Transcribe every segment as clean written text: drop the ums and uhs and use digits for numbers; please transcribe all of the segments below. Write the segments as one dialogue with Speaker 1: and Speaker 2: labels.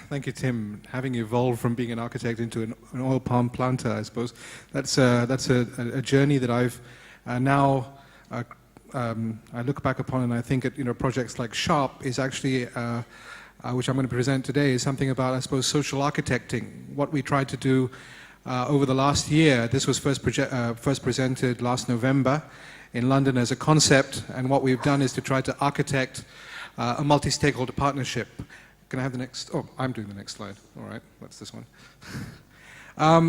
Speaker 1: Thank you, Tim. Having evolved from being an architect into an oil palm planter, I suppose, that's a journey that I've now I look back upon, and I think at projects like Sharp is actually, which I'm going to present today, is something about, I suppose, social architecting. What we tried to do over the last year. This was first presented last November in London as a concept, and what we've done is to try to architect a multi-stakeholder partnership. Can I have the next? Oh, I'm doing the next slide. All right, that's this one.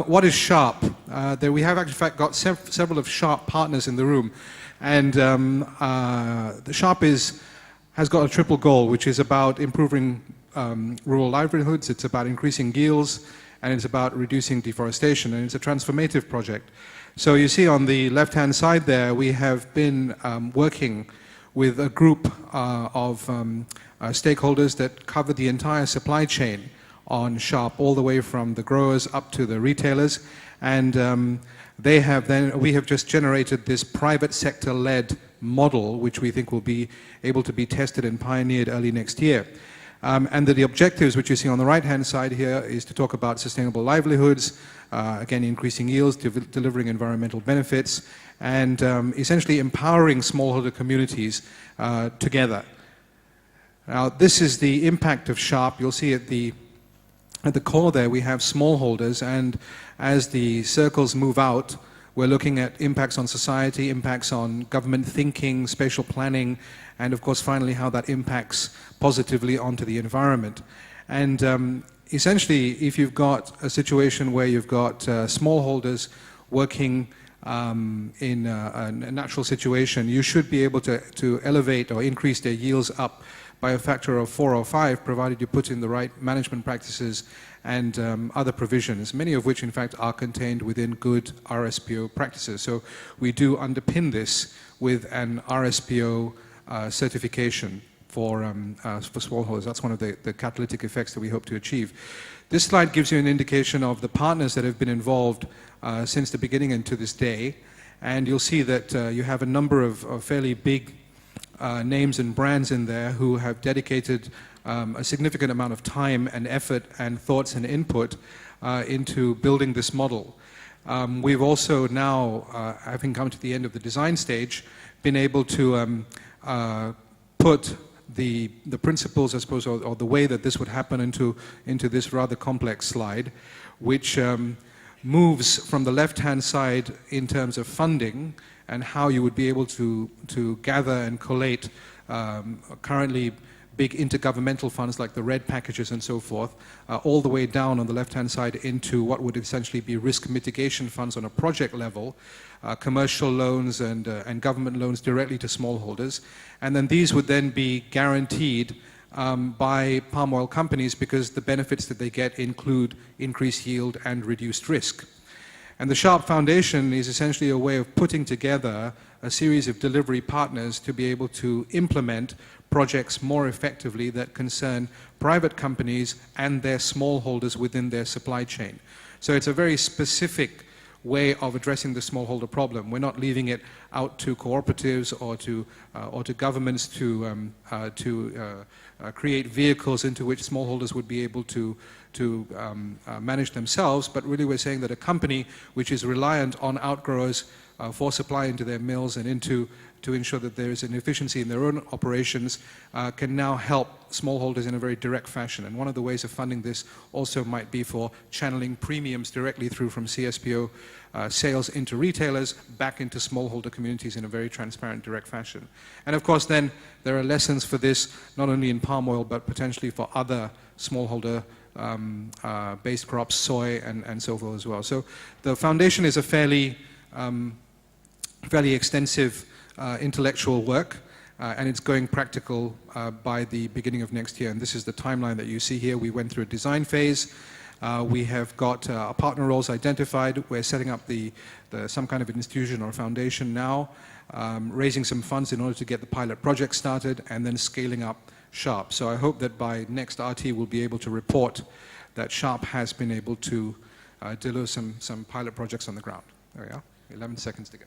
Speaker 1: What is Sharp? We have, in fact, got several of Sharp partners in the room, and the Sharp has got a triple goal, which is about improving rural livelihoods, it's about increasing yields, and it's about reducing deforestation, and it's a transformative project. So you see on the left-hand side there, we have been working with a group of stakeholders that cover the entire supply chain on Sharp, all the way from the growers up to the retailers, and we have just generated this private sector-led model, which we think will be able to be tested and pioneered early next year. And the objectives, which you see on the right-hand side here, is to talk about sustainable livelihoods, again, increasing yields, delivering environmental benefits, and essentially empowering smallholder communities together. Now, this is the impact of Sharp. You'll see at the core there, we have smallholders, and as the circles move out, we're looking at impacts on society, impacts on government thinking, spatial planning, and of course, finally, how that impacts positively onto the environment. And essentially, if you've got a situation where you've got smallholders working in a natural situation, you should be able to elevate or increase their yields up by a factor of 4 or 5, provided you put in the right management practices and other provisions, many of which in fact are contained within good RSPO practices. So we do underpin this with an RSPO certification for smallholders. That's one of the catalytic effects that we hope to achieve. This slide gives you an indication of the partners that have been involved since the beginning and to this day, and you'll see that you have a number of fairly big names and brands in there who have dedicated a significant amount of time and effort and thoughts and input into building this model. We've also now, having come to the end of the design stage, been able to put the principles, I suppose, or the way that this would happen into this rather complex slide, which moves from the left-hand side in terms of funding and how you would be able to gather and collate currently big intergovernmental funds like the RED packages and so forth, all the way down on the left-hand side into what would essentially be risk mitigation funds on a project level, commercial loans and government loans directly to smallholders. And then these would then be guaranteed by palm oil companies because the benefits that they get include increased yield and reduced risk. And the Sharp Foundation is essentially a way of putting together a series of delivery partners to be able to implement projects more effectively that concern private companies and their smallholders within their supply chain. So it's a very specific way of addressing the smallholder problem. We're not leaving it out to cooperatives or to governments to create vehicles into which smallholders would be able to manage themselves, but really we're saying that a company which is reliant on outgrowers for supply into their mills and to ensure that there is an efficiency in their own operations can now help smallholders in a very direct fashion. And one of the ways of funding this also might be for channeling premiums directly through from CSPO sales into retailers back into smallholder communities in a very transparent, direct fashion. And of course then there are lessons for this not only in palm oil but potentially for other smallholder based crops, soy and so forth as well. So the foundation is a fairly extensive intellectual work, and it's going practical by the beginning of next year. And this is the timeline that you see here. We went through a design phase. We have got our partner roles identified. We're setting up some kind of an institution or foundation now, raising some funds in order to get the pilot project started, and then scaling up Sharp. So I hope that by next RT we'll be able to report that Sharp has been able to deliver some pilot projects on the ground. There we are, 11 seconds to go.